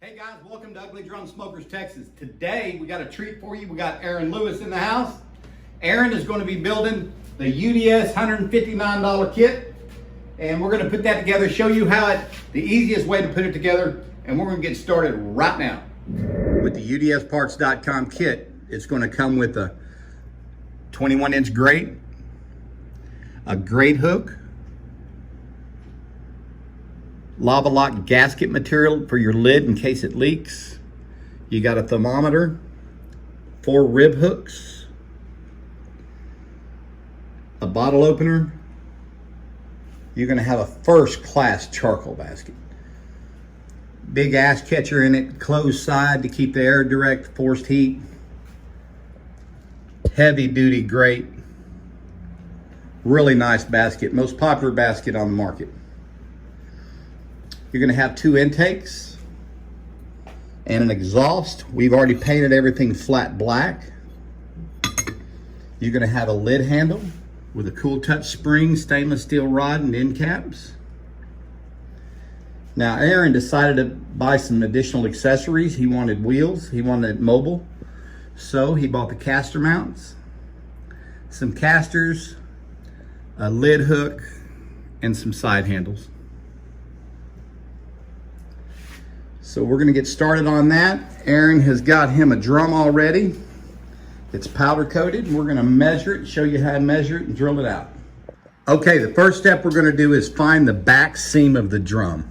Hey guys, welcome to Ugly Drum Smokers, Texas. Today we got a treat for you. We got Aaron Lewis in the house. Aaron is going to be building the UDS $159 kit, and we're going to put that together, show you the easiest way to put it together, and we're going to get started right now. With the UDSparts.com kit, it's going to come with a 21-inch grate, a grate hook, lava lock gasket material for your lid in case it leaks. You got a thermometer, 4 rib hooks, a bottle opener. You're going to have a first-class charcoal basket. Big ash catcher in it, closed side to keep the air direct, forced heat. Heavy duty grate. Really nice basket, most popular basket on the market. You're going to have 2 intakes and an exhaust. We've already painted everything flat black. You're going to have a lid handle with a cool touch spring, stainless steel rod and end caps. Now Aaron decided to buy some additional accessories. He wanted wheels, he wanted it mobile. So he bought the caster mounts, some casters, a lid hook, and some side handles. So we're going to get started on that. Aaron has got him a drum already. It's powder coated. We're going to measure it, show you how to measure it and drill it out. Okay, the first step we're going to do is find the back seam of the drum.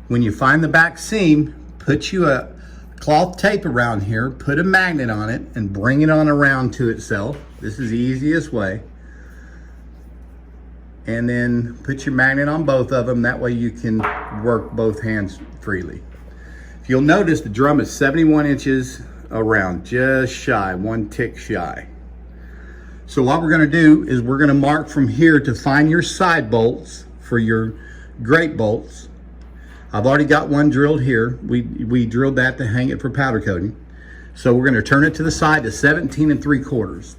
When you find the back seam, put you a cloth tape around here, put a magnet on it and bring it on around to itself. This is the easiest way. And then put your magnet on both of them. That way you can work both hands freely. You'll notice the drum is 71 inches around, just shy, 1 tick shy. So what we're going to do is we're going to mark from here to find your side bolts for your grate bolts. I've already got one drilled here. We drilled that to hang it for powder coating. So we're going to turn it to the side to 17 3/4.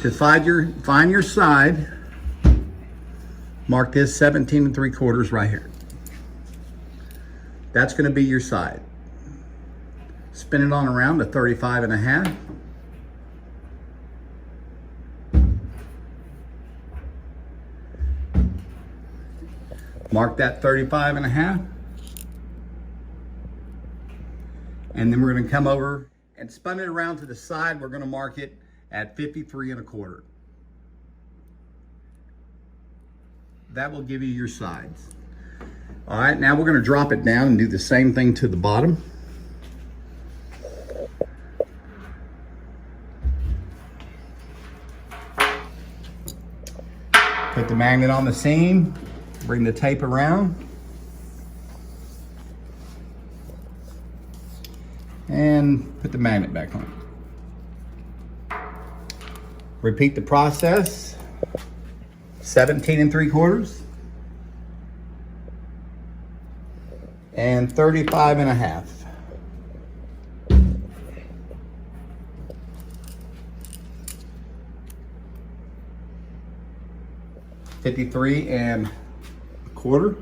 To find your side, mark this 17 3/4 right here. That's going to be your side. Spin it on around to 35 1/2. Mark that 35 1/2. And then we're going to come over and spin it around to the side. We're going to mark it at 53 1/4. That will give you your sides. All right, now we're going to drop it down and do the same thing to the bottom. Put the magnet on the seam, bring the tape around, and put the magnet back on. Repeat the process, 17 3/4. And 35 1/2. $53 1/4.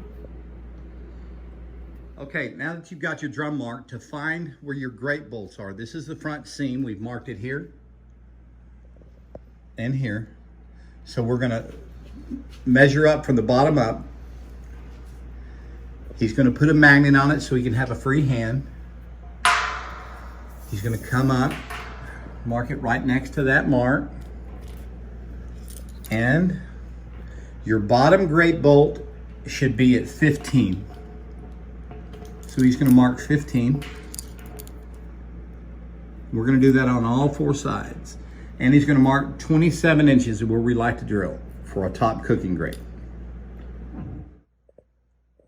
Okay, now that you've got your drum marked, to find where your grate bolts are. This is the front seam. We've marked it here and here. So we're gonna measure up from the bottom up. He's going to put a magnet on it so he can have a free hand. He's going to come up, mark it right next to that mark. And your bottom grate bolt should be at 15. So he's going to mark 15. We're going to do that on all 4 sides. And he's going to mark 27 inches where we like to drill for a top cooking grate.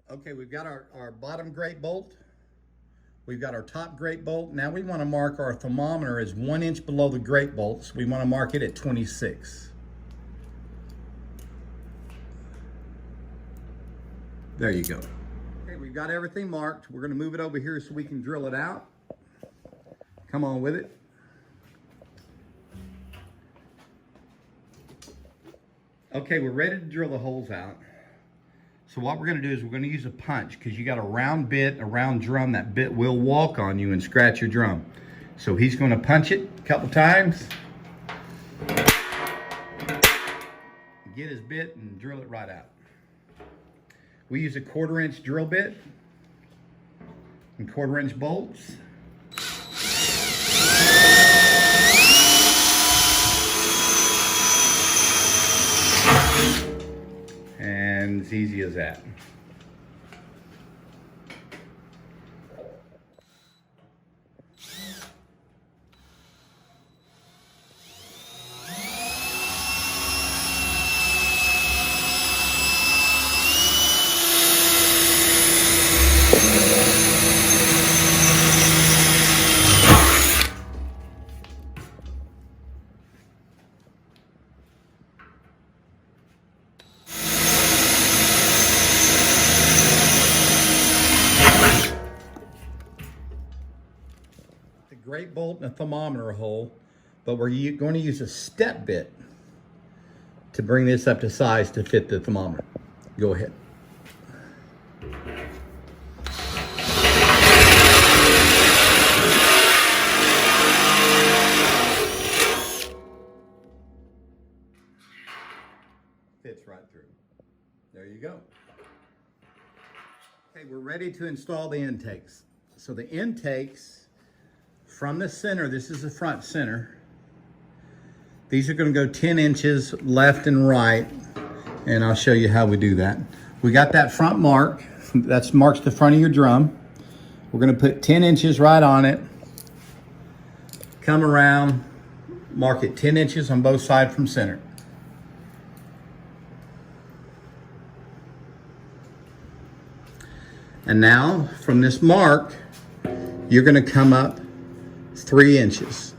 Okay, Okay, we've got our bottom grate bolt. We've got our top grate bolt. Now we want to mark our thermometer as 1 inch below the grate bolt. So we want to mark it at 26. There you go. Okay, we've got everything marked. We're going to move it over here so we can drill it out. Come on with it. Okay, we're ready to drill the holes out. So what we're going to do is we're going to use a punch, because you got a round bit, a round drum. That bit will walk on you and scratch your drum. So he's going to punch it a couple times. Get his bit and drill it right out. We use a 1/4 inch drill bit and 1/4 inch bolts. And it's easy as that. Grate bolt and a thermometer hole, but we're going to use a step bit to bring this up to size to fit the thermometer. Go ahead. Fits right through. There you go. Okay, we're ready to install the intakes. So the intakes, from the center, this is the front center. These are going to go 10 inches left and right, and I'll show you how we do that. We got that front mark. That marks the front of your drum. We're going to put 10 inches right on it. Come around, mark it 10 inches on both sides from center. And now, from this mark, you're going to come up 3 inches.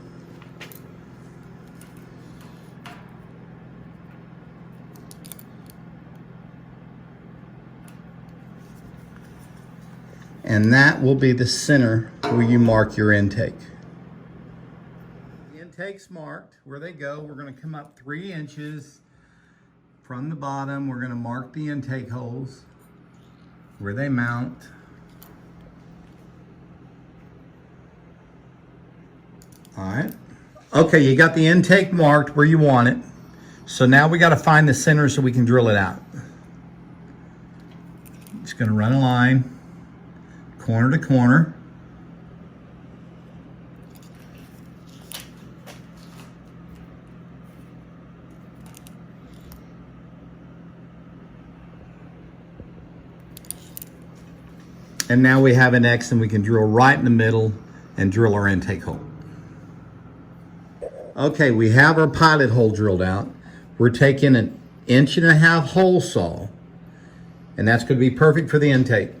And that will be the center where you mark your intake. The intake's marked. Where they go, we're going to come up 3 inches from the bottom. We're going to mark the intake holes where they mount. All right. Okay, you got the intake marked where you want it. So now we got to find the center so we can drill it out. Just going to run a line, corner to corner. And now we have an X, and we can drill right in the middle and drill our intake hole. Okay, we have our pilot hole drilled out. We're taking an 1.5 inch hole saw, and that's going to be perfect for the intake.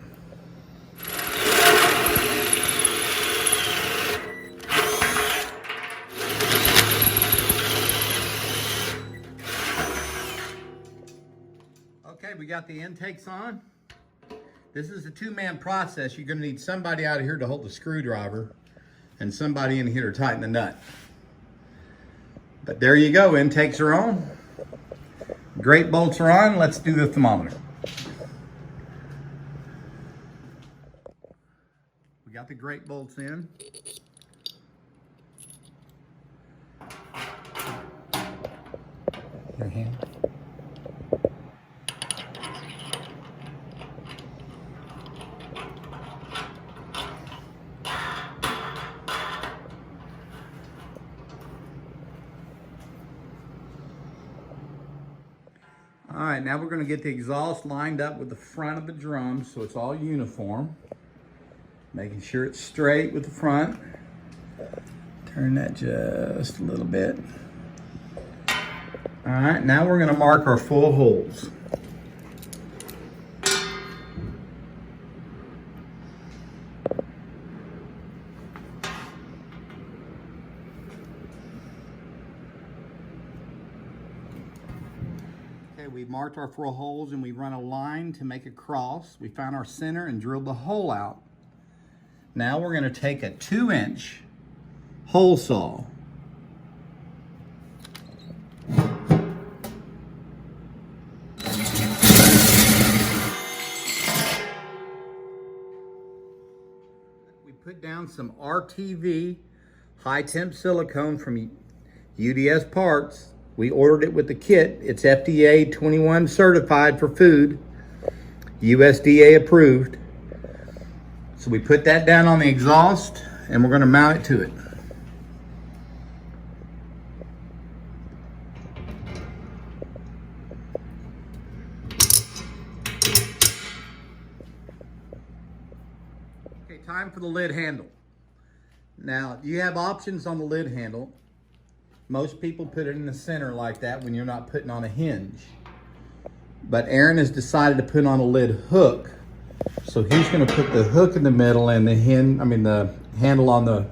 Okay, we got the intakes on. This is a 2-man process. You're going to need somebody out of here to hold the screwdriver and somebody in here to tighten the nut. But there you go, intakes are on. Grate bolts are on. Let's do the thermometer. We got the grate bolts in. Your hand. All right, now we're going to get the exhaust lined up with the front of the drum so it's all uniform. Making sure it's straight with the front. Turn that just a little bit. All right, now we're going to mark our full holes. we marked our 4 holes and we run a line to make a cross. We found our center and drilled the hole out. Now we're going to take a 2-inch hole saw. We put down some RTV high temp silicone from UDSparts. We ordered it with the kit. It's FDA 21 certified for food, USDA approved. So we put that down on the exhaust and we're going to mount it to it. Okay, time for the lid handle. Now, you have options on the lid handle. Most people put it in the center like that when you're not putting on a hinge. But Aaron has decided to put on a lid hook. So he's going to put the hook in the middle and the handle on the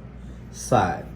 side.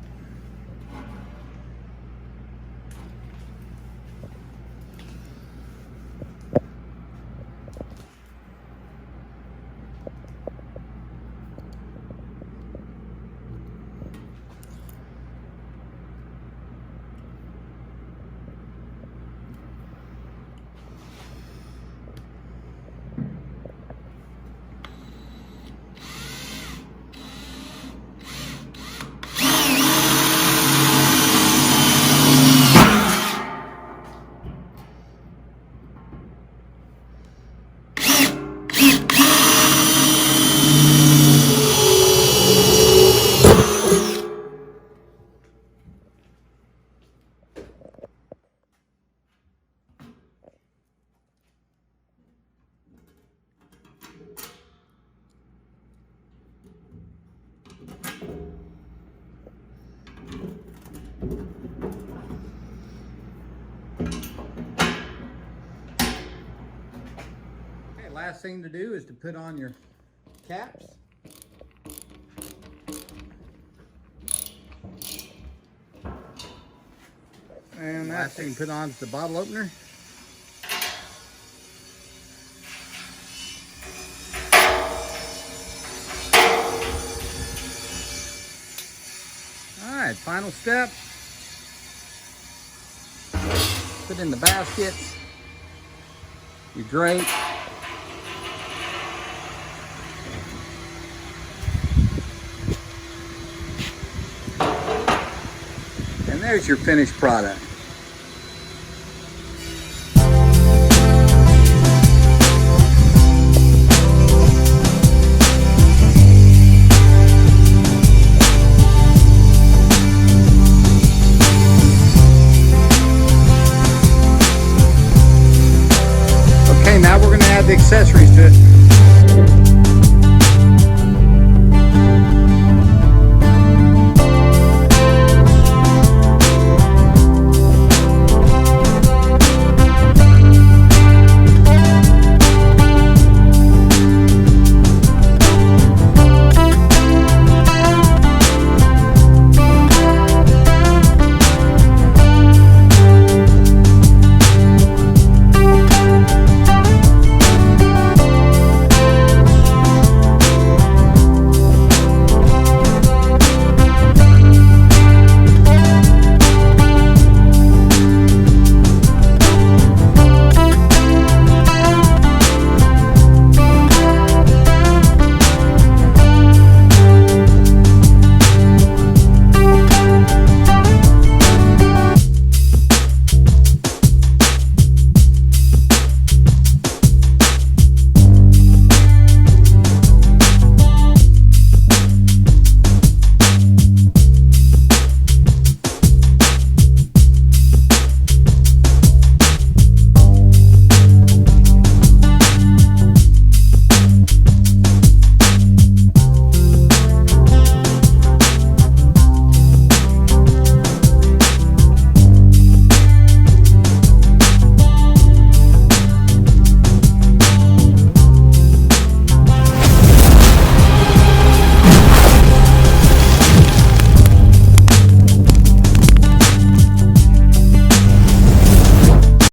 Last thing to do is to put on your caps. And last thing to put on is the bottle opener. All right, final step. Put in the baskets. You grate. And there's your finished product.